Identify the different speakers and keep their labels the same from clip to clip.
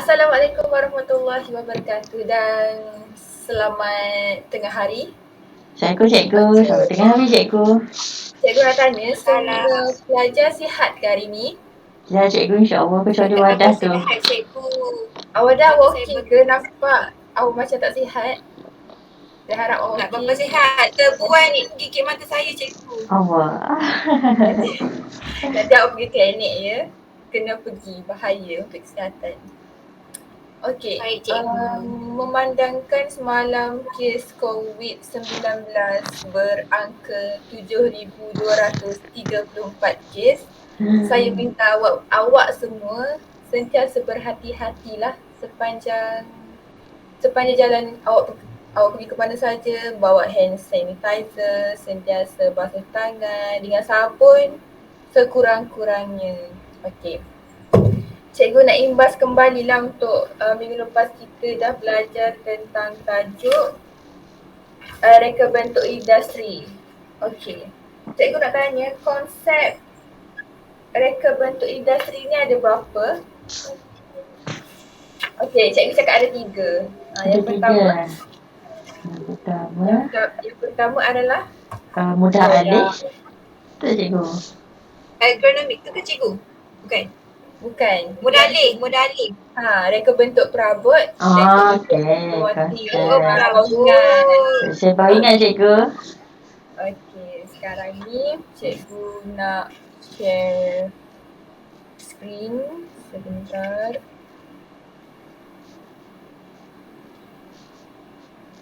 Speaker 1: Assalamualaikum warahmatullahi wabarakatuh dan selamat tengah hari.
Speaker 2: Assalamualaikum cikgu. Selamat tengah hari cikgu.
Speaker 1: Cikgu nak tanya, semua pelajar sihat ke hari ni?
Speaker 2: Ya cikgu, insyaAllah kecuali wadah tu.
Speaker 3: Sihat cikgu.
Speaker 1: Awak dah okey ke? Nampak awak macam tak sihat? Saya harap awak
Speaker 3: Nak
Speaker 1: okey.
Speaker 3: bapa sihat. Terbuai gigit mata saya cikgu.
Speaker 2: Allah.
Speaker 1: Nanti awak pergi klinik ya. Kena pergi, bahaya untuk kesihatan. Okey,
Speaker 3: Baik, cikgu.
Speaker 1: memandangkan semalam kes COVID-19 berangka 7,234 kes, saya minta awak semua sentiasa berhati-hatilah sepanjang jalan awak pergi ke mana saja, bawa hand sanitizer, sentiasa basuh tangan dengan sabun sekurang-kurangnya. Okey. Cikgu nak imbas kembali lah untuk minggu lepas kita dah belajar tentang tajuk reka bentuk industri. Okey. Cikgu nak tanya konsep reka bentuk industri ni ada berapa? Okey, cikgu cakap ada 3. Yang pertama adalah
Speaker 2: Mudah alih. Tu cikgu.
Speaker 3: Ergonomik tu ke cikgu?
Speaker 1: Bukan.
Speaker 3: Mudah alih.
Speaker 1: Reka bentuk perabot.
Speaker 2: Okey. Saya baru ingat cikgu.
Speaker 1: Okey, sekarang ni cikgu nak share screen sebentar.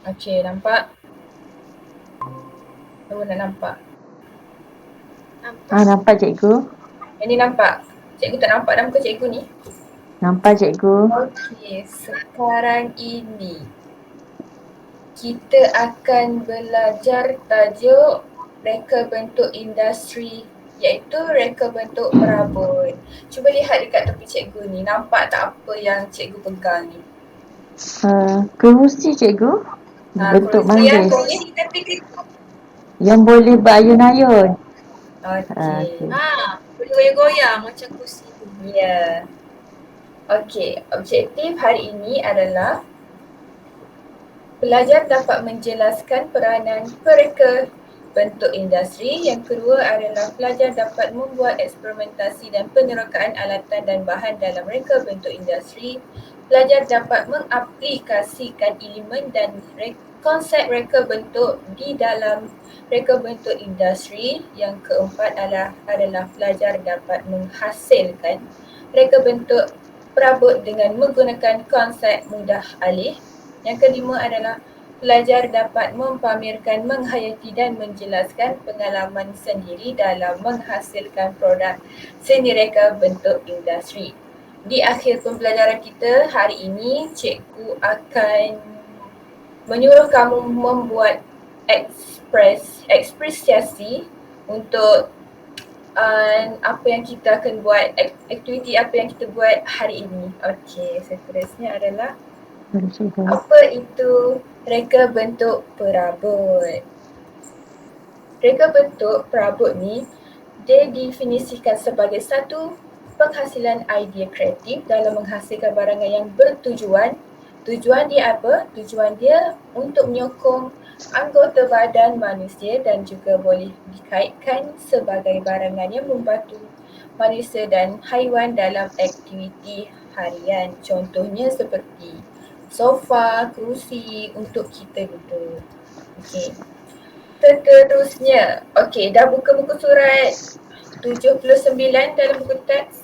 Speaker 1: Okey, nampak? Awak nak nampak?
Speaker 2: Nampak cikgu.
Speaker 1: Yang ni nampak? Cikgu tak nampak dah muka cikgu ni.
Speaker 2: Nampak cikgu.
Speaker 1: Okey, sekarang ini kita akan belajar tajuk reka bentuk industri iaitu reka bentuk perabot. Cuba lihat dekat tepi cikgu ni, nampak tak apa yang cikgu pegang ni?
Speaker 2: Kerusi cikgu. Bentuk
Speaker 1: kerusi.
Speaker 2: manis. Yang boleh berayun-ayun.
Speaker 1: Okey.
Speaker 3: Boleh goyang-goyang macam kursi tu.
Speaker 1: Ya. Okey, objektif hari ini adalah pelajar dapat menjelaskan peranan pereka bentuk industri. Yang kedua adalah pelajar dapat membuat eksperimentasi dan penerokaan alatan dan bahan dalam reka bentuk industri. Pelajar dapat mengaplikasikan elemen dan konsep reka bentuk di dalam reka bentuk industri. Yang keempat adalah pelajar dapat menghasilkan reka bentuk perabot dengan menggunakan konsep mudah alih. Yang kelima adalah pelajar dapat mempamerkan, menghayati dan menjelaskan pengalaman sendiri dalam menghasilkan produk seni reka bentuk industri. Di akhir pembelajaran kita hari ini, cikgu akan menyuruh kamu membuat ekspresiasi untuk apa yang kita akan buat, aktiviti apa yang kita buat hari ini. Okey, seterusnya adalah apa itu reka bentuk perabot? Reka bentuk perabot ni dia definisikan sebagai satu penghasilan idea kreatif dalam menghasilkan barangan yang bertujuan. Tujuan dia apa? Tujuan dia untuk menyokong anggota badan manusia dan juga boleh dikaitkan sebagai barangan yang membantu manusia dan haiwan dalam aktiviti harian. Contohnya seperti sofa, kerusi untuk kita duduk. Okey. Seterusnya, okey, dah buka muka surat 79 dalam buku teks?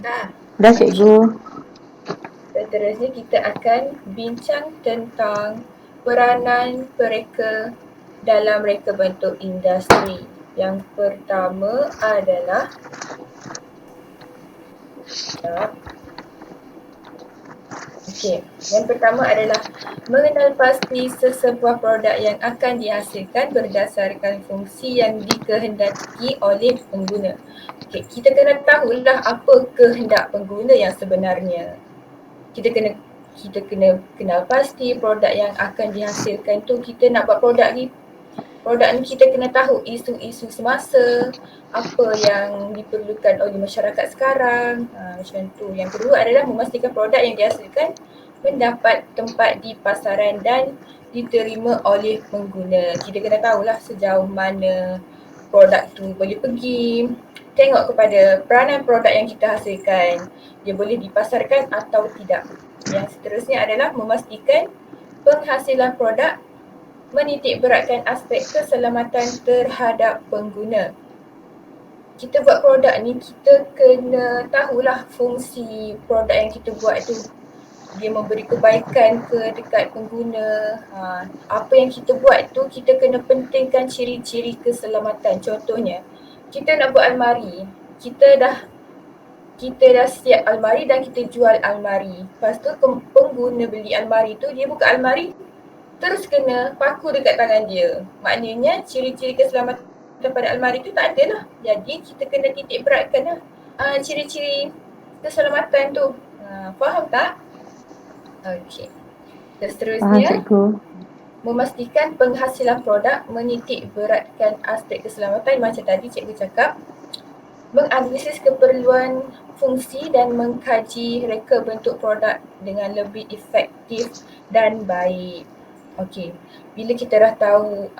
Speaker 2: Dah cikgu.
Speaker 1: Seterusnya kita akan bincang tentang peranan pereka dalam reka bentuk industri. Yang pertama adalah yang pertama adalah mengenal pasti sesebuah produk yang akan dihasilkan berdasarkan fungsi yang dikehendaki oleh pengguna. Okey, kita kena tahulah apa kehendak pengguna yang sebenarnya. Kita kena kenal pasti produk yang akan dihasilkan tu. Kita nak buat produk ni Produk ni kita kena tahu isu-isu semasa, apa yang diperlukan oleh masyarakat sekarang, macam tu. Yang kedua adalah memastikan produk yang dihasilkan mendapat tempat di pasaran dan diterima oleh pengguna. Kita kena tahulah sejauh mana produk tu boleh pergi. Tengok kepada peranan produk yang kita hasilkan. Dia boleh dipasarkan atau tidak. Yang seterusnya adalah memastikan penghasilan produk menitik beratkan aspek keselamatan terhadap pengguna. Kita buat produk ni, kita kena tahulah fungsi produk yang kita buat tu. Dia memberi kebaikan ke dekat pengguna. Apa yang kita buat tu, kita kena pentingkan ciri-ciri keselamatan. Contohnya, kita nak buat almari. Kita dah siap almari dan kita jual almari. Lepas tu pengguna beli almari tu, dia buka almari, terus kena paku dekat tangan dia. Maknanya ciri-ciri keselamatan pada almari tu tak ada lah. Jadi kita kena titik beratkan lah ciri-ciri keselamatan tu. Faham tak? Okey.
Speaker 2: Faham
Speaker 1: Seterusnya,
Speaker 2: cikgu.
Speaker 1: memastikan penghasilan produk menitik beratkan aspek keselamatan. Macam tadi cikgu cakap, menganalisis keperluan fungsi dan mengkaji reka bentuk produk dengan lebih efektif dan baik. Okey, bila kita dah tahu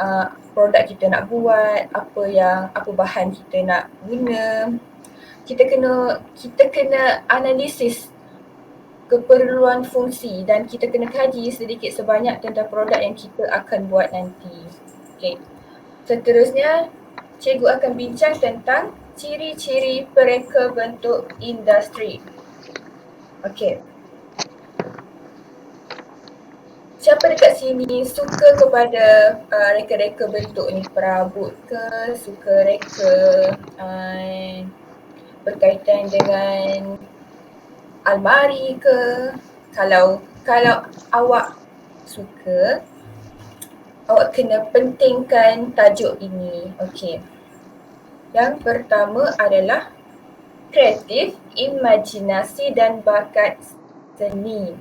Speaker 1: produk kita nak buat, apa bahan kita nak guna, kita kena analisis keperluan fungsi dan kita kena kaji sedikit sebanyak tentang produk yang kita akan buat nanti. Okey. Seterusnya, cikgu akan bincang tentang ciri-ciri pereka bentuk industri. Okey. Siapa dekat sini suka kepada reka-reka bentuk ni? Perabot ke? Suka reka berkaitan dengan almari ke? Kalau awak suka, awak kena pentingkan tajuk ini. Okey. Yang pertama adalah kreatif, imajinasi dan bakat seni.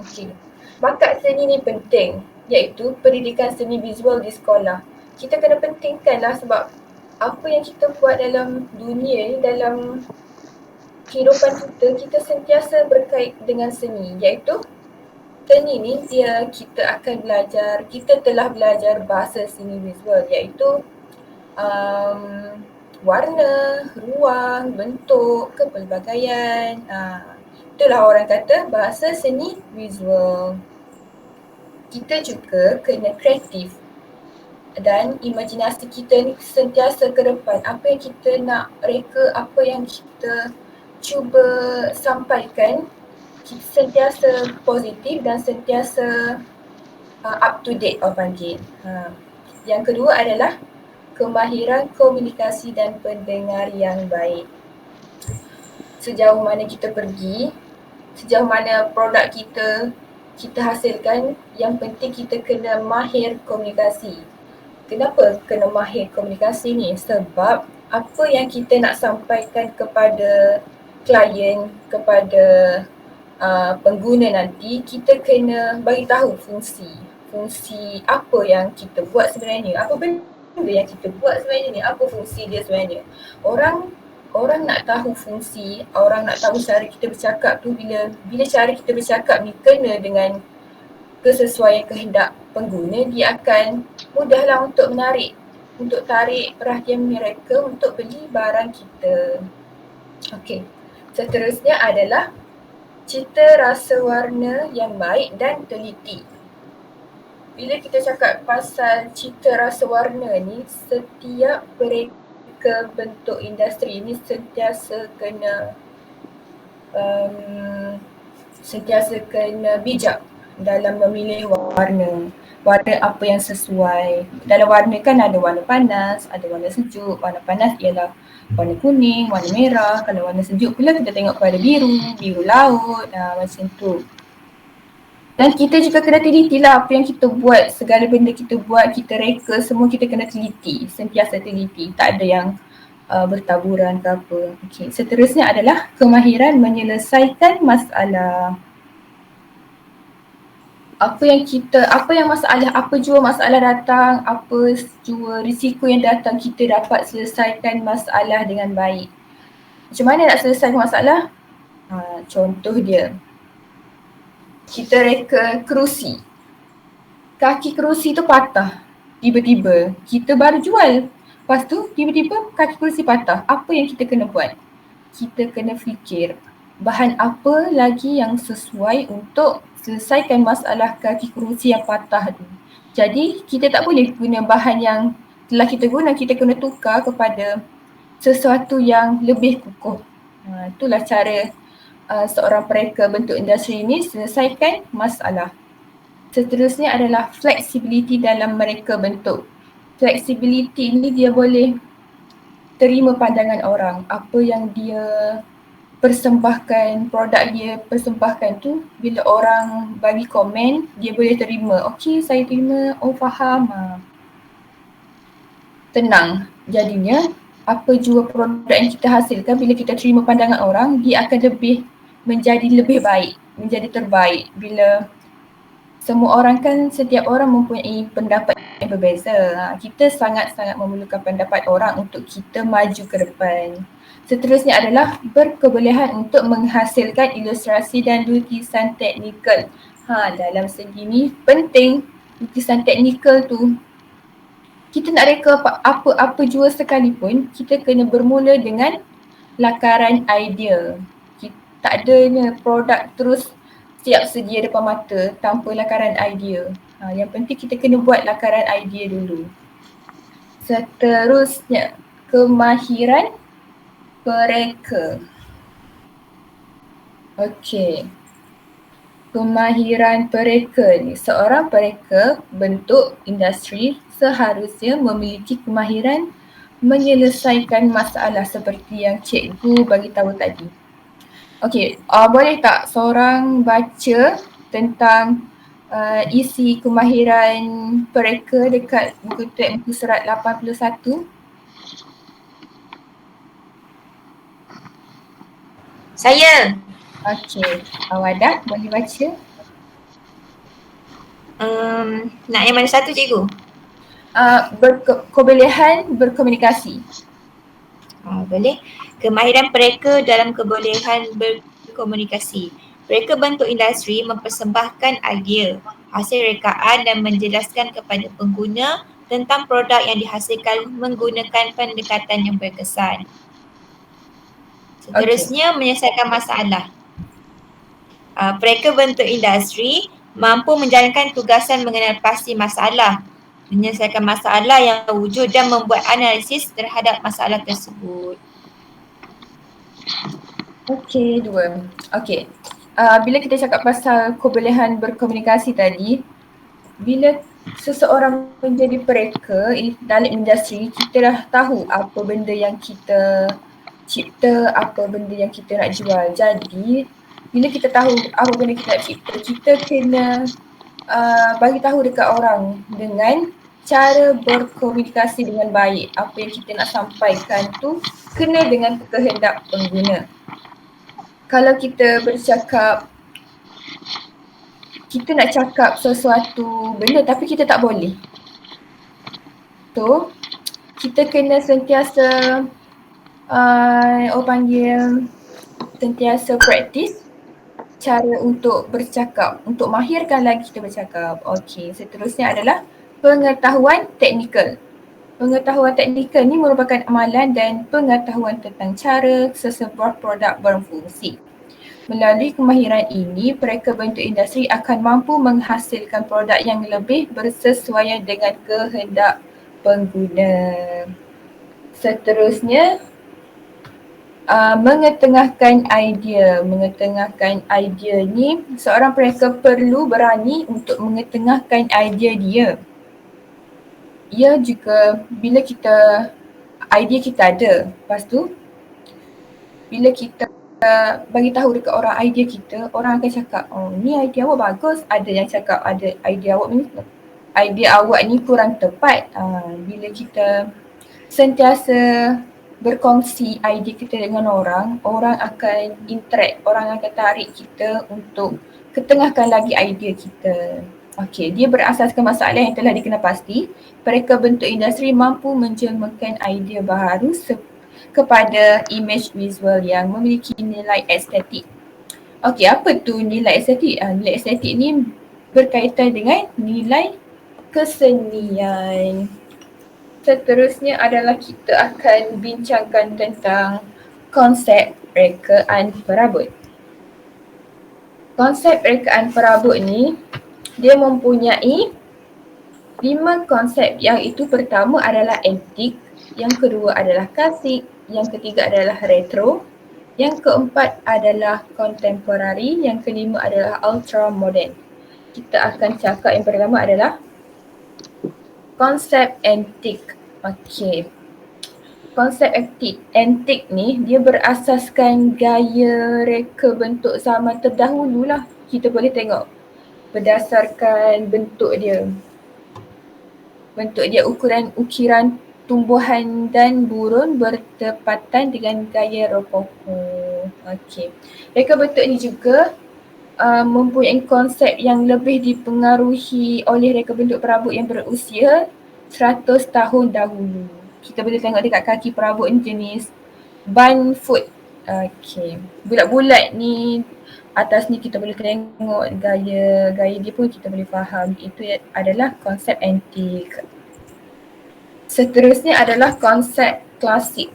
Speaker 1: Okey. Bakat seni ni penting, iaitu pendidikan seni visual di sekolah. Kita kena pentingkanlah sebab apa yang kita buat dalam dunia ni, dalam kehidupan kita sentiasa berkait dengan seni, iaitu seni ni kita akan belajar, kita telah belajar bahasa seni visual, iaitu warna, ruang, bentuk, kepelbagaian. Itulah orang kata bahasa seni visual. Kita juga kena kreatif dan imajinasi kita ni sentiasa ke depan. Apa yang kita nak reka, apa yang kita cuba sampaikan, kita sentiasa positif dan sentiasa up to date orang panggil. Yang kedua adalah kemahiran komunikasi dan pendengar yang baik. Sejauh mana kita pergi, sejauh mana produk kita hasilkan, yang penting kita kena mahir komunikasi. Kenapa kena mahir komunikasi ni? Sebab apa yang kita nak sampaikan kepada klien, kepada pengguna nanti, kita kena bagi tahu fungsi apa yang kita buat sebenarnya, apa benda yang kita buat sebenarnya ni, apa fungsi dia sebenarnya. Orang nak tahu fungsi, orang nak tahu cara kita bercakap tu, bila cara kita bercakap ni kena dengan kesesuaian kehendak pengguna, dia akan mudahlah untuk tarik perhatian mereka untuk beli barang kita. Okey. Seterusnya adalah cita rasa warna yang baik dan teliti. Bila kita cakap pasal cita rasa warna ni, setiap pereka bentuk industri ni sentiasa kena bijak dalam memilih warna apa yang sesuai. Dalam warna kan ada warna panas, ada warna sejuk. Warna panas ialah warna kuning, warna merah. Kalau warna sejuk pula kita tengok pada biru laut, macam tu. Dan kita juga kena teliti lah apa yang kita buat, segala benda kita buat, kita reka, semua kita kena teliti, sentiasa teliti. Tak ada yang bertaburan ke apa. Okay. Seterusnya adalah kemahiran menyelesaikan masalah. apa yang masalah, apa jua masalah datang, apa jua risiko yang datang, kita dapat selesaikan masalah dengan baik. Macam mana nak selesaikan masalah? Contoh dia, kita reka kerusi. Kaki kerusi tu patah. Tiba-tiba kita baru jual. Lepas tu tiba-tiba kaki kerusi patah. Apa yang kita kena buat? Kita kena fikir bahan apa lagi yang sesuai untuk selesaikan masalah kaki kerusi yang patah tu. Jadi kita tak boleh guna bahan yang telah kita guna, kita kena tukar kepada sesuatu yang lebih kukuh. Itulah cara seorang pereka bentuk industri ini selesaikan masalah. Seterusnya adalah flexibility dalam mereka bentuk. Flexibility ini dia boleh terima pandangan orang. Apa yang dia persembahkan, produk dia persembahkan tu, bila orang bagi komen, dia boleh terima. Okey, saya terima. Oh, faham. Tenang. Jadinya, apa jua produk yang kita hasilkan, bila kita terima pandangan orang, dia akan menjadi lebih baik, menjadi terbaik. Bila semua orang kan, setiap orang mempunyai pendapat yang berbeza. Kita sangat-sangat memerlukan pendapat orang untuk kita maju ke depan. Seterusnya adalah berkebolehan untuk menghasilkan ilustrasi dan lukisan teknikal. Dalam segi ni penting lukisan teknikal tu. Kita nak reka apa-apa jua sekalipun, kita kena bermula dengan lakaran idea. Tak adanya produk terus siap sedia depan mata tanpa lakaran idea. Yang penting kita kena buat lakaran idea dulu. Seterusnya, kemahiran pereka. Okey. Kemahiran pereka ni. Seorang pereka bentuk industri seharusnya memiliki kemahiran menyelesaikan masalah seperti yang cikgu bagi tahu tadi. Okey, boleh tak seorang baca tentang isi kemahiran pereka dekat buku teks muka surat 81?
Speaker 3: Saya.
Speaker 1: Okey, Awadah boleh baca?
Speaker 3: Nak yang mana satu cikgu?
Speaker 1: Kebolehan berkomunikasi.
Speaker 3: Boleh. Kemahiran pereka dalam kebolehan berkomunikasi. Pereka bentuk industri mempersembahkan idea, hasil rekaan dan menjelaskan kepada pengguna tentang produk yang dihasilkan menggunakan pendekatan yang berkesan. Seterusnya, menyelesaikan masalah. Pereka bentuk industri mampu menjalankan tugasan mengenal pasti masalah, menyelesaikan masalah yang wujud dan membuat analisis terhadap masalah tersebut.
Speaker 1: Okey, dua. Okey. Bila kita cakap pasal kebolehan berkomunikasi tadi, bila seseorang menjadi pereka dalam industri, kita dah tahu apa benda yang kita cipta, apa benda yang kita nak jual. Jadi, bila kita tahu apa benda kita nak cipta, kita kena bagi tahu dekat orang dengan cara berkomunikasi dengan baik. Apa yang kita nak sampaikan tu kena dengan kehendak pengguna. Kalau kita bercakap, kita nak cakap sesuatu benda tapi kita tak boleh. Tu, kita kena sentiasa sentiasa praktis cara untuk bercakap, untuk mahirkan lagi kita bercakap. Okey, seterusnya adalah pengetahuan teknikal. Pengetahuan teknikal ni merupakan amalan dan pengetahuan tentang cara sesebuah produk berfungsi. Melalui kemahiran ini, pereka bentuk industri akan mampu menghasilkan produk yang lebih bersesuaian dengan kehendak pengguna. Seterusnya, mengetengahkan idea. Mengetengahkan idea ni, seorang pereka perlu berani untuk mengetengahkan idea dia. Ia juga bila idea kita ada, lepas tu bila kita bagi tahu dekat orang idea kita, orang akan cakap, oh ni idea awak bagus. Ada yang cakap ada idea awak ni kurang tepat. Bila kita sentiasa berkongsi idea kita dengan orang, orang akan interact, orang akan tarik kita untuk ketengahkan lagi idea kita. Okey, dia berasaskan masalah yang telah dikenal pasti. Pereka bentuk industri mampu menjelmakan idea baharu kepada image visual yang memiliki nilai estetik. Okey, apa tu nilai estetik? Nilai estetik ni berkaitan dengan nilai kesenian. Seterusnya adalah kita akan bincangkan tentang konsep rekaan perabot. Konsep rekaan perabot ni dia mempunyai 5 konsep, yang itu pertama adalah antik, yang kedua adalah klasik, yang ketiga adalah retro, yang keempat adalah contemporary, yang kelima adalah ultra modern. Kita akan cakap yang pertama adalah konsep antik. Okey. Konsep antik ni dia berasaskan gaya reka bentuk zaman terdahulu lah. Kita boleh tengok berdasarkan bentuk dia. Bentuk dia ukiran tumbuhan dan burung bertepatan dengan gaya rokoko. Okey. Reka bentuk ni juga mempunyai konsep yang lebih dipengaruhi oleh reka bentuk perabot yang berusia 100 tahun dahulu. Kita boleh tengok dekat kaki perabot ni jenis bun foot. Okey. Bulat-bulat ni, atas ni kita boleh tengok gaya dia pun kita boleh faham. Itu adalah konsep antik. Seterusnya adalah konsep klasik.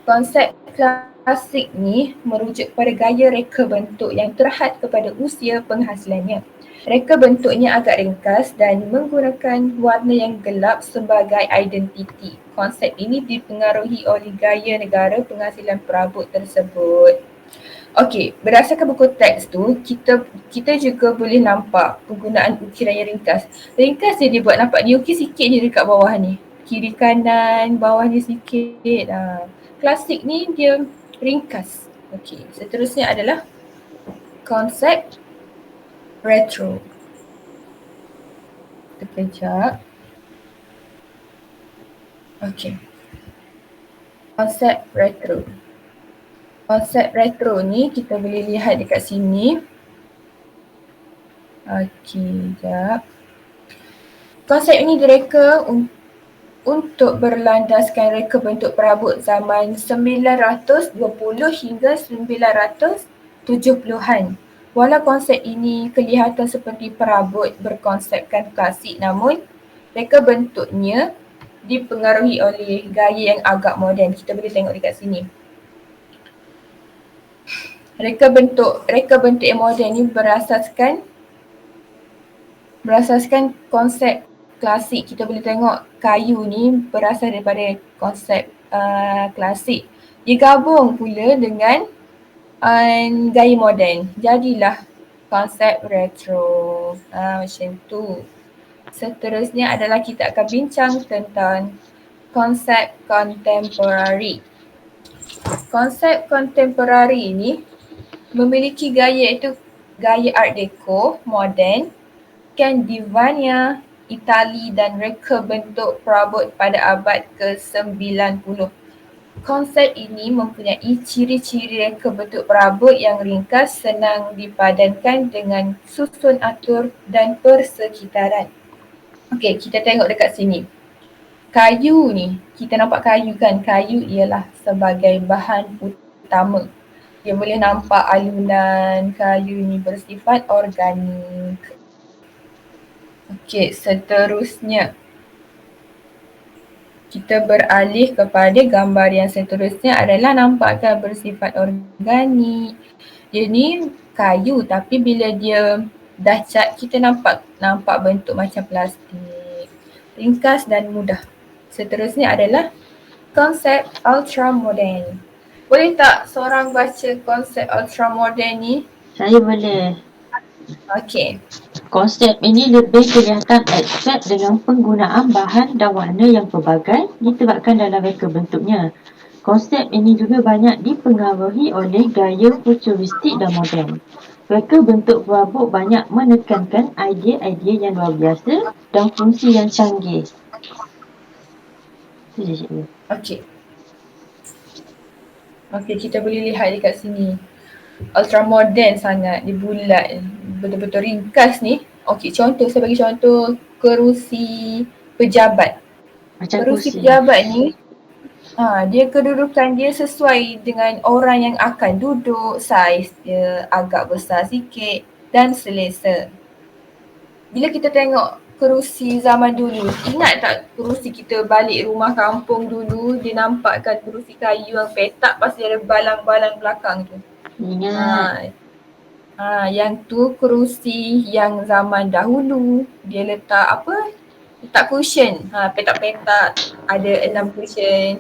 Speaker 1: Konsep klasik ni merujuk kepada gaya reka bentuk yang terhad kepada usia penghasilannya. Reka bentuknya agak ringkas dan menggunakan warna yang gelap sebagai identiti. Konsep ini dipengaruhi oleh gaya negara penghasilan perabot tersebut. Okey, berdasarkan buku teks tu, kita juga boleh nampak penggunaan ukiran yang ringkas. Ringkas dia buat nampak, dia ukir sikit je dekat bawah ni. Kiri kanan, bawah ni sikit. Klasik ni dia ringkas. Okey, seterusnya adalah konsep retro. Sekejap. Okey. Konsep retro. Konsep retro ni kita boleh lihat dekat sini. Okey, sekejap. Konsep ini direka untuk berlandaskan reka bentuk perabot zaman 920 hingga 970-an. Walau konsep ini kelihatan seperti perabot berkonsepkan klasik, namun reka bentuknya dipengaruhi oleh gaya yang agak moden. Kita boleh tengok dekat sini. Reka bentuk yang moden ni berasaskan konsep klasik. Kita boleh tengok kayu ni berasal daripada konsep klasik. Dia gabung pula dengan gaya moden. Jadilah konsep retro. Macam tu. Seterusnya adalah kita akan bincang tentang konsep contemporary. Konsep contemporary ni memiliki gaya, iaitu gaya Art Deco, moden, Scandinavia, Itali dan reka bentuk perabot pada abad ke-90. Konsep ini mempunyai ciri-ciri reka bentuk perabot yang ringkas, senang dipadankan dengan susun atur dan persekitaran. Okey, kita tengok dekat sini. Kayu ni, kita nampak kayu kan? Kayu ialah sebagai bahan utama. Dia boleh nampak alunan kayu ni bersifat organik. Okey, seterusnya kita beralih kepada gambar yang seterusnya adalah nampakkan bersifat organik. Dia ni kayu tapi bila dia dah cat kita nampak bentuk macam plastik. Ringkas dan mudah. Seterusnya adalah konsep ultra modern. Boleh tak seorang baca konsep ultra modern ni?
Speaker 2: Saya boleh.
Speaker 1: Okey.
Speaker 2: Konsep ini lebih kelihatan abstrak dengan penggunaan bahan dan warna yang pelbagai ditebakkan dalam reka bentuknya. Konsep ini juga banyak dipengaruhi oleh gaya futuristik dan moden. Reka bentuk perabot banyak menekankan idea-idea yang luar biasa dan fungsi yang canggih. Itu je, cikgu.
Speaker 1: Okey, kita boleh lihat dekat sini. ultra modern sangat, dia bulat, betul-betul ringkas ni. Okey, contoh, saya bagi contoh kerusi pejabat.
Speaker 2: Macam
Speaker 1: Kerusi
Speaker 2: kursi.
Speaker 1: pejabat ni, dia kedudukan dia sesuai dengan orang yang akan duduk, saiz dia agak besar sikit dan selesa. Bila kita tengok kerusi zaman dulu, ingat tak kerusi kita balik rumah kampung dulu, dia nampakkan kerusi kayu yang petak pasti ada balang-balang belakang tu.
Speaker 2: Ingat.
Speaker 1: Yang tu kerusi yang zaman dahulu, dia letak apa? Letak cushion, petak-petak, ada 6 cushion.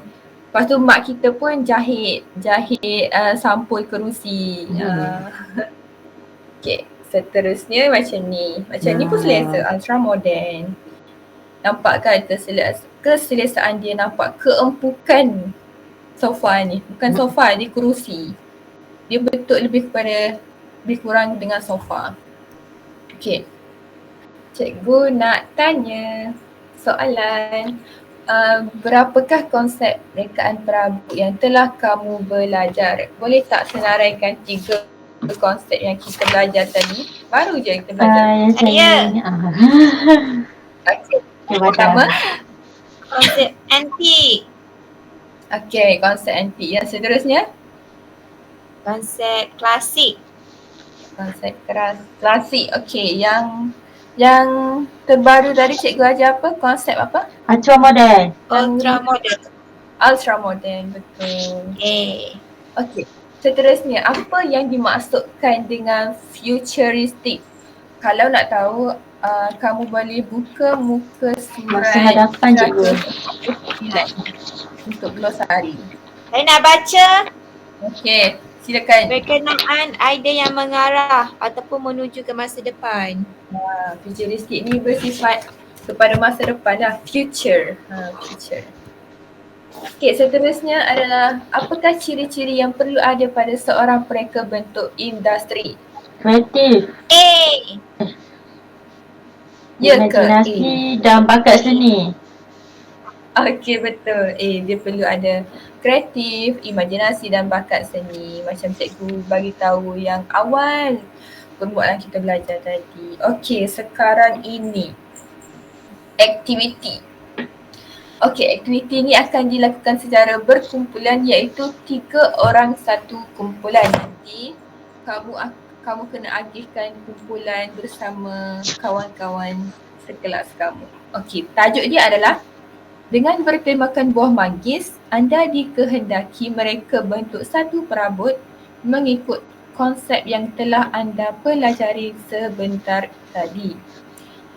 Speaker 1: Lepas tu mak kita pun jahit sampul kerusi. Okay, seterusnya macam ni. Macam ni pun selesa, ultra modern. Nampak kan keselesaan dia, nampak keempukan sofa ni. Bukan sofa, dia kerusi. Dia bentuk lebih kurang dengan sofa. Okay. Cikgu nak tanya soalan. Berapakah konsep rekaan perabot yang telah kamu belajar? Boleh tak senaraikan 3 konsep yang kita belajar tadi? Baru je kita belajar. Okay. Pertama,
Speaker 3: konsep anti.
Speaker 1: okay, konsep anti. Yang seterusnya?
Speaker 3: Konsep klasik.
Speaker 1: Konsep klasik. Okay, yang terbaru tadi cikgu ajar apa? Konsep apa?
Speaker 2: Ultra modern.
Speaker 1: Ultra modern, betul.
Speaker 3: Okay.
Speaker 1: Seterusnya, apa yang dimaksudkan dengan futuristic? Kalau nak tahu, kamu boleh buka muka surat
Speaker 2: Masa hadapan cikgu.
Speaker 1: untuk glosari.
Speaker 3: Saya nak baca.
Speaker 1: Okey, silakan.
Speaker 3: Berkenaan idea yang mengarah ataupun menuju ke masa depan.
Speaker 1: Futuristic ni bersifat kepada masa depan lah. Future. Okey, seterusnya adalah apakah ciri-ciri yang perlu ada pada seorang pereka bentuk industri?
Speaker 2: Kreatif.
Speaker 1: Ya ke?
Speaker 2: Imaginasi dan bakat seni.
Speaker 1: Okey, betul. Dia perlu ada kreatif, imajinasi dan bakat seni. Macam cikgu bagi tahu yang awal permulaan kita belajar tadi. Okey, sekarang ini aktiviti. Okey, aktiviti ni akan dilakukan secara berkumpulan iaitu 3 orang satu kumpulan. Nanti kamu kena agihkan kumpulan bersama kawan-kawan sekelas kamu. Okey, tajuk dia adalah dengan bertemakan buah manggis, anda dikehendaki mereka bentuk satu perabot mengikut konsep yang telah anda pelajari sebentar tadi.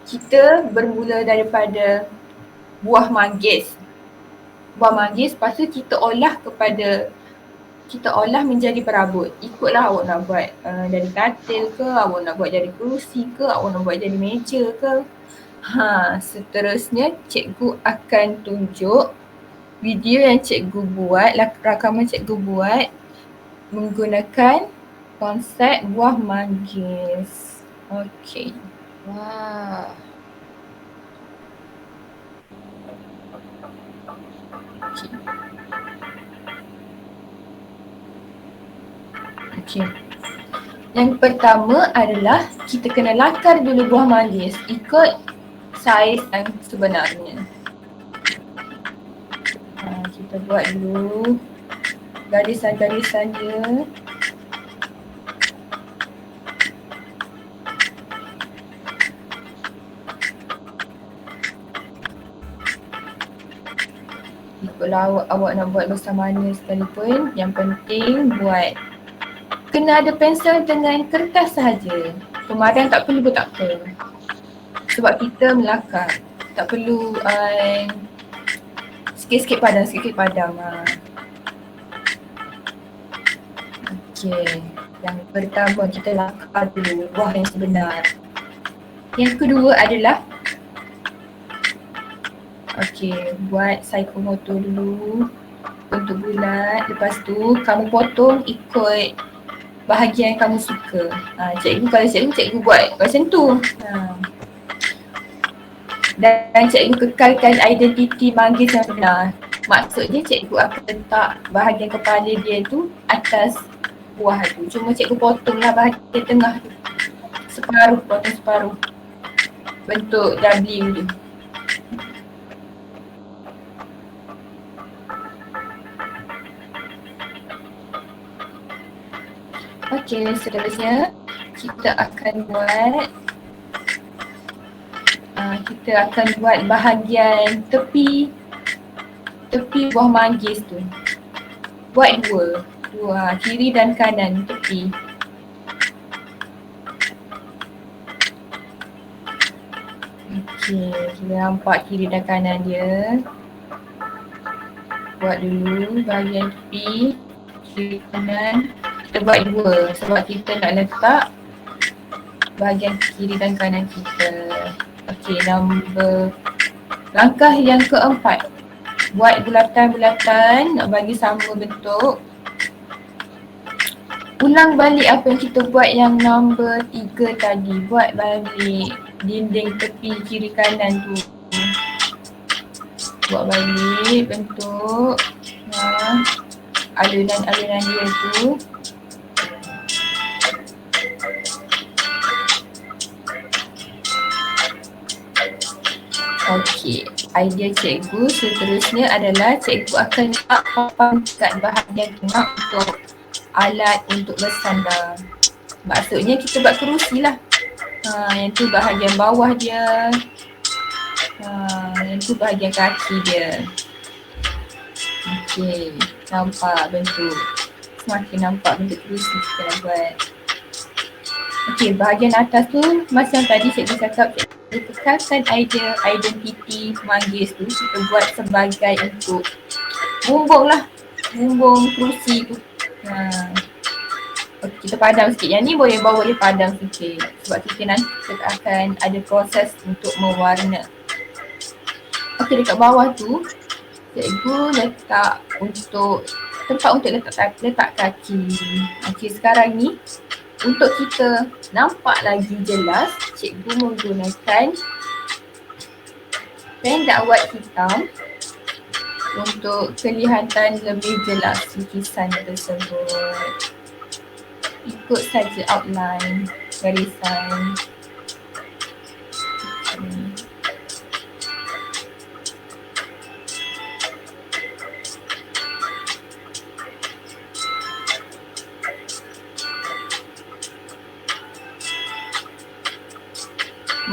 Speaker 1: Kita bermula daripada buah manggis. Buah manggis, lepas tu kita olah menjadi perabot. Ikutlah awak nak buat dari katil ke, awak nak buat dari kerusi ke, awak nak buat dari meja ke. Seterusnya cikgu akan tunjuk video yang cikgu buat, rakaman cikgu buat menggunakan konsep buah manggis. Okey.
Speaker 3: Wah.
Speaker 1: Okey. Yang pertama adalah kita kena lakar dulu buah manggis ikut saiz yang sebenarnya. Kita buat dulu garisan-garisan dia. Ikutlah awak nak buat besar mana sekalipun, yang penting buat. Kena ada pensel dengan kertas sahaja. Pemadam tak perlu pun tak apa. Sebab kita melakar. Tak perlu sikit-sikit padam. Okey. Yang pertama kita lakar dulu buah yang sebenar. Yang kedua adalah buat psychomotor dulu. Bentuk bulat. Lepas tu kamu potong ikut bahagian yang kamu suka. Kalau cikgu buat macam tu. Dan cikgu kekalkan identiti manggis yang benar. Maksudnya cikgu akan letak bahagian kepala dia tu atas buah tu. Cuma cikgu potonglah bahagian tengah tu. Separuh, potong separuh. Bentuk W tu. Okey, seterusnya kita akan buat bahagian tepi buah manggis tu. Buat dua, kiri dan kanan tepi. Okey, kita nampak kiri dan kanan dia. Buat dulu bahagian tepi, kiri kanan. Kita buat dua sebab kita nak letak bahagian kiri dan kanan kita. Okey, langkah yang keempat. Buat bulatan-bulatan, nak bagi sama bentuk. Ulang balik apa yang kita buat yang nombor 3 tadi. Buat balik dinding tepi kiri kanan tu. Buat balik bentuk alunan-alunan dia tu. Okey, idea cikgu seterusnya adalah cikgu akan letak papan kat bahagian tengah untuk alat untuk bersandar. Maksudnya kita buat kerusi lah. Yang tu bahagian bawah dia. Yang tu bahagian kaki dia. Okey, nampak bentuk. Semakin nampak bentuk kerusi kita nak buat. Okey, bahagian atas tu macam tadi cikgu cakap, cikgu kekalkan identiti manggis tu. Kita buat sebagai untuk bumbung lah. Bumbung kerusi tu. Okay, kita padam sikit. Yang ni boleh padam sikit. Sebab kita nanti kita akan ada proses untuk mewarna. Okey, dekat bawah tu cikgu letak tempat untuk letak kaki. Okey, sekarang ni untuk kita nampak lagi jelas, cikgu menggunakan pen dakwat hitam untuk kelihatan lebih jelas lukisan tersebut. Ikut saja outline garisan.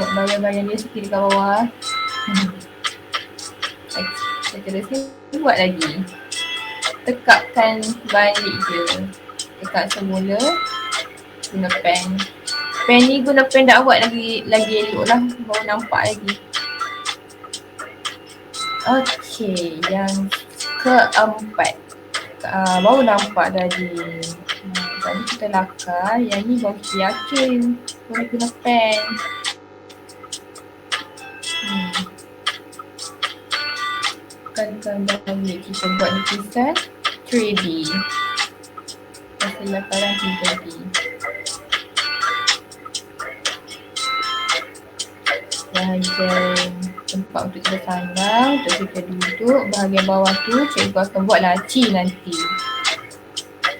Speaker 1: Buat bayan-bayan dia sikit dekat bawah. Seterusnya buat lagi. Tekakkan balik je. Tekak semula. Guna pen. Pen ni guna pen dakwat lagi elok lah. Baru nampak lagi. Okey, yang keempat. Baru nampak tadi. Tadi kita lakar. Yang ni baru kita yakin boleh guna pen. Tekankan balik. Kita buat lukisan 3D. Hasil lakaran 3D. Bahagian tempat untuk kita sandang, untuk kita duduk. Bahagian bawah tu cikgu akan buat laci nanti.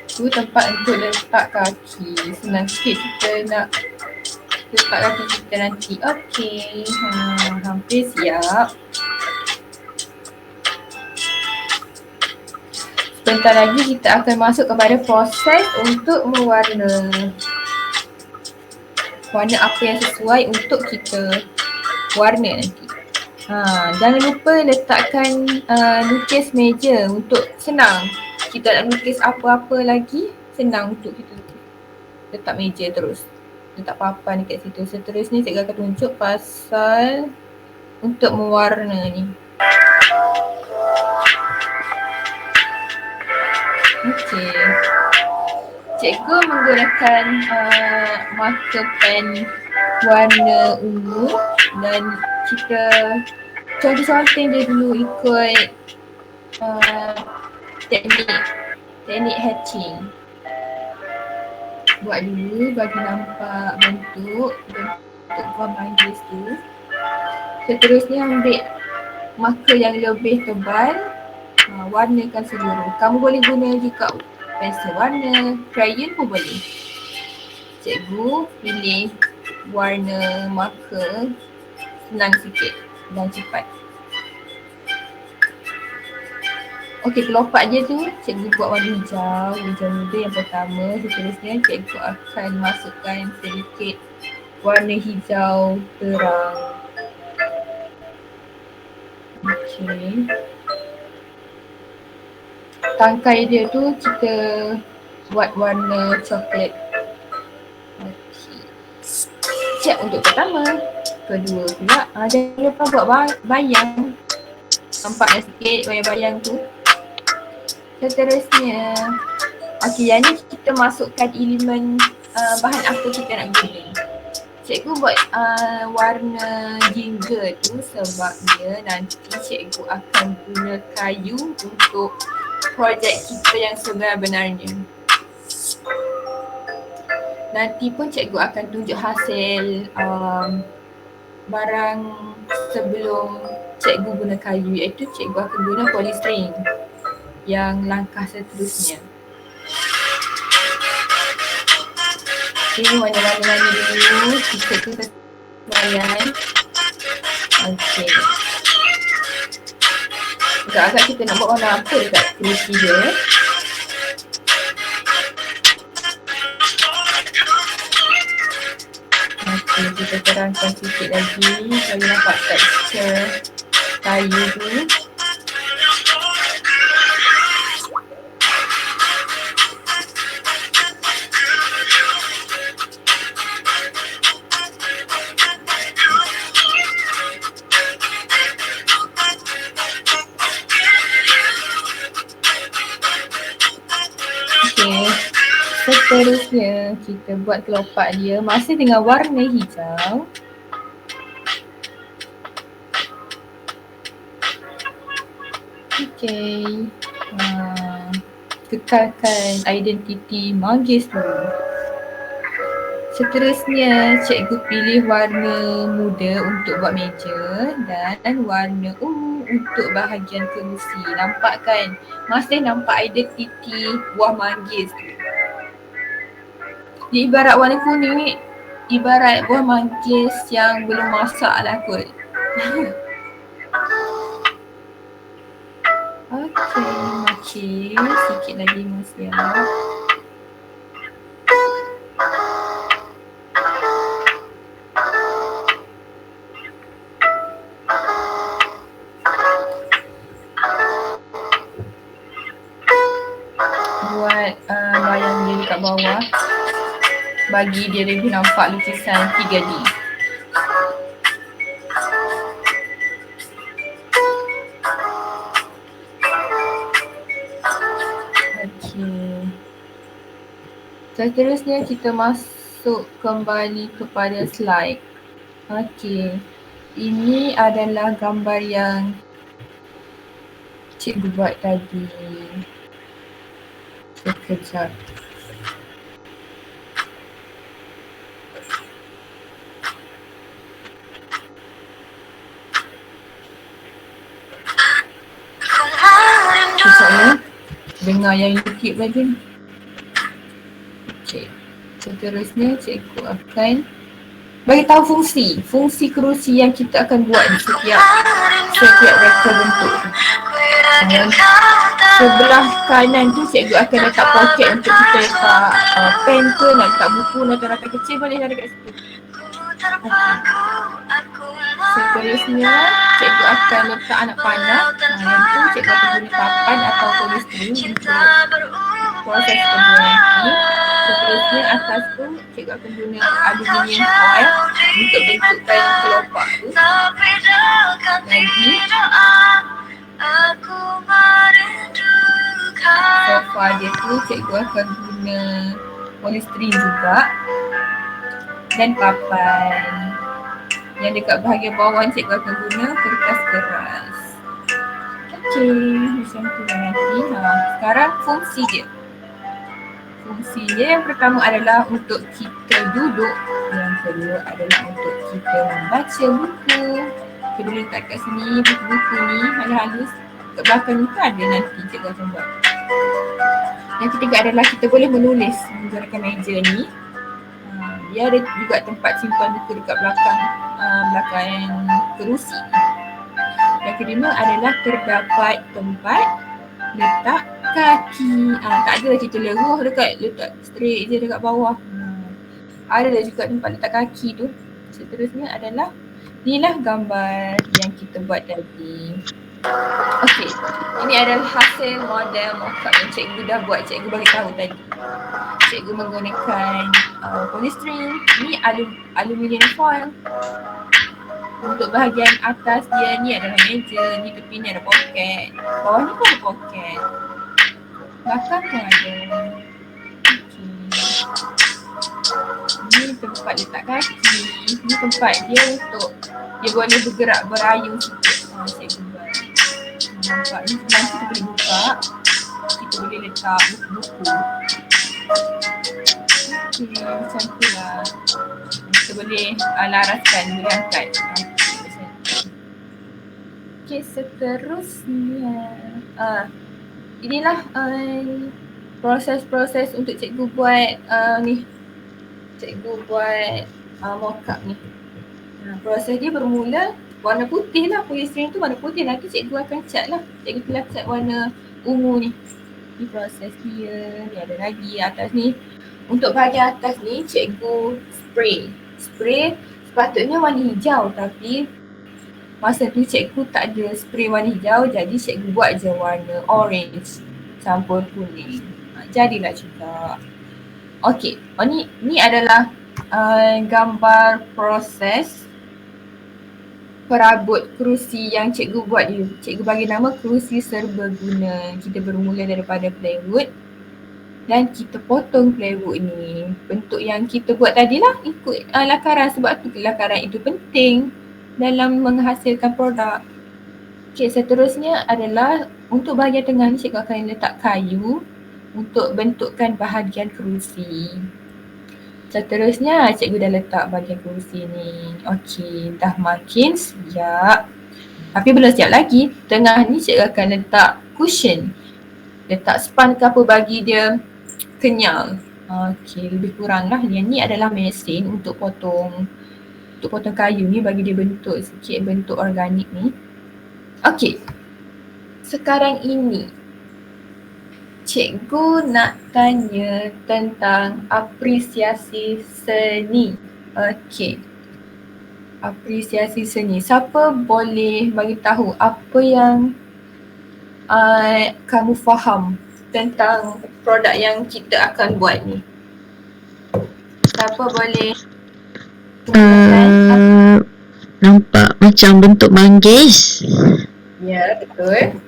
Speaker 1: Tu tempat untuk letak kaki. Senang sikit kita nak letak kaki kita nanti. Okey, hampir siap. Sebentar lagi kita akan masuk kepada proses untuk mewarna. Warna apa yang sesuai untuk kita warna nanti. Jangan lupa letakkan lukis meja untuk senang. Kita nak lukis apa-apa lagi, senang untuk kita letak meja terus. Letak papan dekat situ. Seterusnya cikgu akan tunjuk pasal untuk mewarna ni. Okey. Cikgu menggunakan marker pen warna ungu dan kita conteng dia dulu ikut teknik hatching. Buat dulu bagi nampak bentuk buah manggis tu. Seterusnya ambil marker yang lebih tebal, warnakan seluruh. Kamu boleh guna juga pensel warna, crayon pun boleh. Cikgu pilih warna marker senang sikit dan cepat. Okey, kelopak dia tu cikgu buat warna hijau, hijau muda yang pertama. Seterusnya cikgu akan masukkan sedikit warna hijau terang. Okey. Tangkai dia tu kita buat warna coklat. Okey. Siap untuk pertama. Kedua pula, jangan lupa buat bayang. Nampak dah sikit bayang-bayang tu. Seterusnya, okey, yang ni kita masukkan elemen bahan apa kita nak guna. Cikgu buat warna ginger tu sebabnya nanti cikgu akan guna kayu untuk projek kita yang sebenar-benarnya. Nanti pun cikgu akan tunjuk hasil barang sebelum cikgu guna kayu, iaitu cikgu akan guna polystyrene yang langkah seterusnya. Okay, warna-warna dulu kita sesuaian. Okay. Agak-agak kita nak buat warna apa dekat kerusi dia. Okay, kita terangkan sikit lagi supaya nampak tekstur kayu tu. Seterusnya kita buat kelopak dia masih dengan warna hijau. Okey. Kekalkan identiti manggis dulu. Seterusnya cikgu pilih warna muda untuk buat meja dan warna ungu untuk bahagian kerusi. Nampak kan? Masih nampak identiti buah manggis tu. Dia ibarat warna kuning ni, ibarat buah manggis yang belum masak lah kot. Okey, sikit lagi masih ada. Buat bayang dia dekat bawah, bagi dia lebih nampak lukisan 3D. Okey. Seterusnya kita masuk kembali kepada slide. Okey. Ini adalah gambar yang cikgu buat tadi. Sekejap. Sekejap, dengar yang YouTube lagi. Okey. Seterusnya cikgu akan bagi tahu fungsi kerusi yang kita akan buat di setiap reka bentuk. Sebelah kanan tu cikgu akan letak poket untuk kita letak pen ke, nak letak buku, nak letak kecil boleh lah dekat situ. Okay. Seterusnya cikgu akan letak anak panah. Yang tu cikgu akan guna papan atau polystyrene untuk proses kedua nanti. Seterusnya atas tu cikgu akan guna aluminium foil untuk bentukkan kelopak tu. Lagi sofa dia tu cikgu akan guna polystyrene juga dan papan. Yang dekat bahagian bawah cikgu akan guna kertas keras. Okey, macam tu lah nanti. Sekarang fungsi dia. Fungsi dia yang pertama adalah untuk kita duduk. Yang kedua adalah untuk kita membaca buku. Kita boleh letak kat sini buku-buku ni halus-halus. Kat belakang ni kan ada nanti cikgu akan buat. Yang ketiga adalah kita boleh menulis menggunakan meja ni. Dia ada juga tempat simpan buku dekat belakang kerusi. Yang kelima adalah terdapat tempat letak kaki. Tak adalah kita leruh letak straight je dekat bawah. Ada juga tempat letak kaki tu. Seterusnya adalah inilah gambar yang kita buat tadi. Okey, ini adalah hasil model mock-up yang cikgu dah buat. Cikgu bagi tahu tadi. Cikgu menggunakan polystyrene. Ni aluminium foil. Untuk bahagian atas dia ni adalah meja, ni tepi ni ada poket. Bawah ni pun ada poket. Belakang pun ada. Okey. Ni tempat letak kaki. Ni tempat dia untuk dia boleh bergerak berayun sikit. Cikgu buat. Nampak ni sebelah kita boleh buka. Kita boleh letak buku-buku. Okey, macam tu lah. Kita boleh laraskan, boleh angkat. Okey, seterusnya. Inilah proses-proses untuk cikgu buat ni. Cikgu buat mock-up ni. Proses dia bermula warna putih lah. Polystyrene tu warna putih. Nanti cikgu akan cat lah. Cikgu telah cat warna ungu ni. Ni proses dia. Ni ada lagi atas ni. Untuk bahagian atas ni cikgu spray. Spray sepatutnya warna hijau tapi masa tu cikgu tak ada spray warna hijau, jadi cikgu buat je warna orange campur kuning. Jadilah juga. Okey, ni adalah gambar proses perabot kerusi yang cikgu buat ni. Cikgu bagi nama kerusi serbaguna. Kita bermula daripada plywood dan kita potong plywood ni. Bentuk yang kita buat tadilah ikut lakaran, sebab tu lakaran itu penting dalam menghasilkan produk. Okey, seterusnya adalah untuk bahagian tengah ni cikgu akan letak kayu untuk bentukkan bahagian kerusi. Seterusnya cikgu dah letak bahagian kerusi ni. Okey, dah makin siap. Tapi belum siap lagi. Tengah ni cikgu akan letak cushion. Letak span ke apa bagi dia kenyal. Okey, lebih kurang lah. Yang ni adalah mesin untuk potong kayu ni, bagi dia bentuk sikit, bentuk organik ni. Okey, sekarang ini cikgu nak tanya tentang apresiasi seni. Okey, apresiasi seni. Siapa boleh bagi tahu apa yang kamu faham tentang produk yang kita akan buat ni? Siapa boleh
Speaker 2: nampak macam bentuk manggis.
Speaker 1: Ya, betul.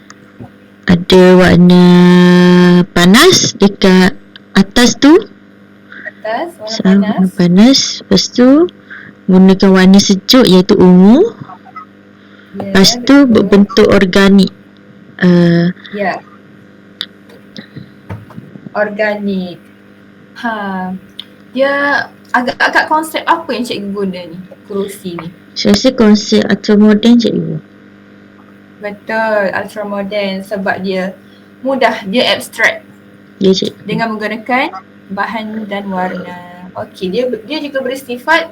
Speaker 2: Ada warna panas dekat atas tu.
Speaker 1: Atas warna
Speaker 2: Warna
Speaker 1: panas.
Speaker 2: panas. Lepas tu gunakan warna sejuk iaitu ungu.
Speaker 1: Ya,
Speaker 2: Lepas tu
Speaker 1: betul.
Speaker 2: berbentuk organik.
Speaker 1: Ya. Organik. Dia agak konsep apa yang cikgu guna ni, kerusi ni?
Speaker 2: Saya rasa konsep ultramoden cikgu.
Speaker 1: Betul, ultramoden sebab dia mudah, dia abstrak
Speaker 2: Ya cikgu.
Speaker 1: dengan menggunakan bahan dan warna. Okey, dia juga bersifat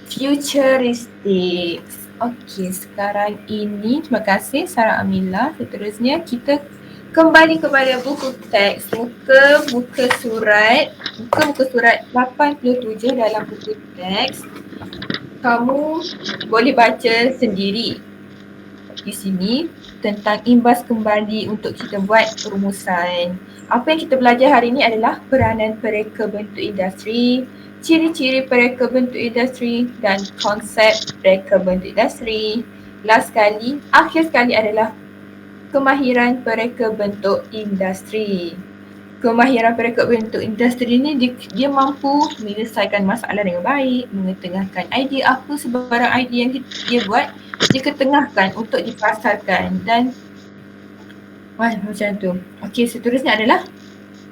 Speaker 1: futuristik. Okey, sekarang ini terima kasih Sarah Amila. Seterusnya kita kembali kepada buku teks, muka surat 87 dalam buku teks. Kamu boleh baca sendiri di sini tentang imbas kembali untuk kita buat perumusan. Apa yang kita belajar hari ini adalah peranan pereka bentuk industri, ciri-ciri pereka bentuk industri dan konsep pereka bentuk industri. Akhir sekali adalah kemahiran pereka bentuk industri. Kemahiran pereka bentuk industri ni dia mampu menyelesaikan masalah dengan baik, mengetengahkan idea apa sebarang idea yang dia buat, dia ketengahkan untuk dipasarkan dan macam tu. Okey, seterusnya adalah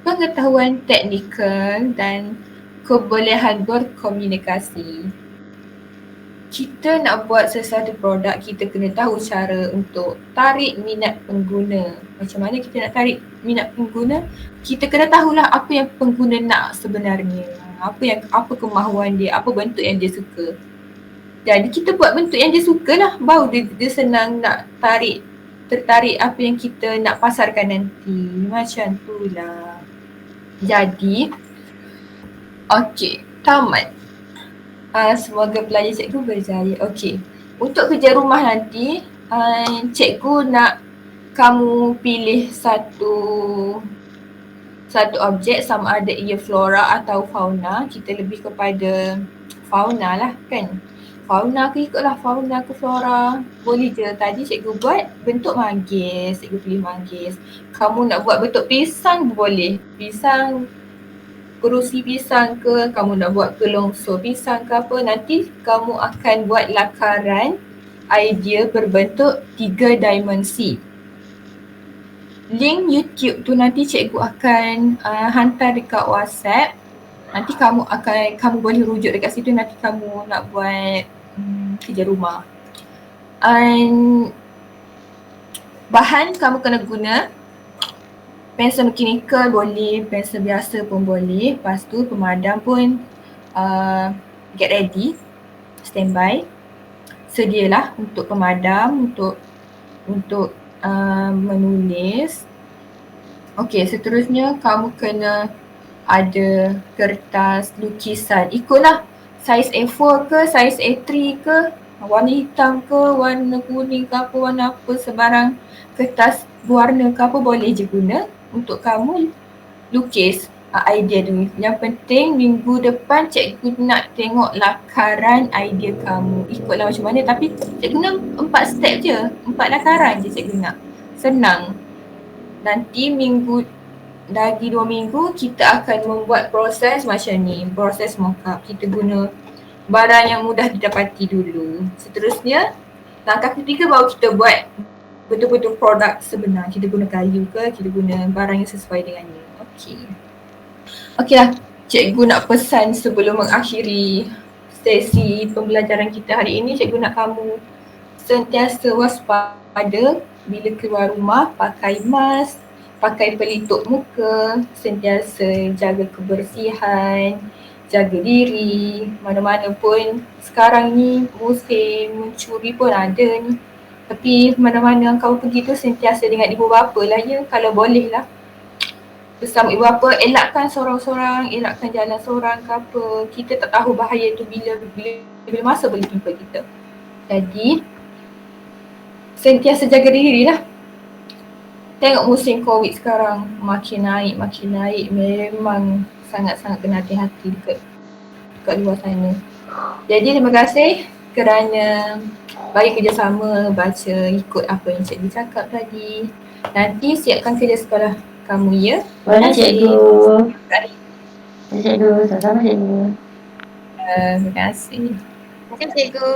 Speaker 1: pengetahuan teknikal dan kebolehan berkomunikasi. kita nak buat sesuatu produk, kita kena tahu cara untuk tarik minat pengguna. Macam mana kita nak tarik minat pengguna? Kita kena tahulah apa yang pengguna nak sebenarnya. Apa kemahuan dia, apa bentuk yang dia suka. Jadi kita buat bentuk yang dia suka lah, baru dia senang nak tertarik apa yang kita nak pasarkan nanti. Macam tu lah. Jadi, okey, tamat. Semoga pelajar cikgu berjaya. Okey, untuk kerja rumah nanti, cikgu nak kamu pilih satu objek, sama ada ia flora atau fauna. Kita lebih kepada fauna lah kan. Fauna ke ikutlah fauna ke flora. Boleh je, tadi cikgu buat bentuk manggis, cikgu pilih manggis. Kamu nak buat bentuk pisang boleh. Pisang, kerusi pisang ke, kamu nak buat kelongsor pisang ke apa, nanti kamu akan buat lakaran idea berbentuk 3 dimensi. Link YouTube tu nanti cikgu akan hantar dekat WhatsApp. Nanti kamu boleh rujuk dekat situ nanti kamu nak buat kerja rumah. Bahan kamu kena guna pensel mechanical boleh, pensel biasa pun boleh. Lepas tu pemadam pun get ready, standby. Sedialah untuk pemadam, untuk menulis. Okey, seterusnya kamu kena ada kertas lukisan. Ikutlah saiz A4 ke, saiz A3 ke, warna hitam ke, warna kuning ke apa, warna apa, sebarang kertas berwarna ke apa boleh je guna untuk kamu lukis idea tu. Yang penting minggu depan cikgu nak tengok lakaran idea kamu. Ikutlah macam mana, tapi cikgu nak 4 step je, 4 lakaran je cikgu nak. Senang. Nanti lagi 2 minggu kita akan membuat proses macam ni, proses mock-up. Kita guna barang yang mudah didapati dulu. Seterusnya, langkah ketiga baru kita buat betul-betul produk sebenar. Kita guna kayu ke, kita guna barang yang sesuai dengannya. Okeylah, cikgu nak pesan sebelum mengakhiri sesi pembelajaran kita hari ini, cikgu nak kamu sentiasa waspada bila keluar rumah, pakai mask, pakai pelitup muka, sentiasa jaga kebersihan, jaga diri. Mana-mana pun sekarang ni musim mencuri pun ada ni. Tapi mana-mana kau pergi tu sentiasa dengan ibu bapa lah ya, kalau boleh lah. Bersama ibu bapa, elakkan sorang-sorang, elakkan jalan sorang ke apa. Kita tak tahu bahaya tu bila masa boleh timpa kita. Jadi, sentiasa jaga diri lah. Tengok musim COVID sekarang makin naik. Memang sangat-sangat kena hati-hati dekat luar sana. Jadi terima kasih kerana bagi kerjasama, baca, ikut apa yang cikgu cakap tadi. Nanti siapkan kerja sekolah kamu ya.
Speaker 2: Boleh cikgu. Cikgu, sama-sama cikgu.
Speaker 1: Terima kasih.
Speaker 3: Terima kasih cikgu.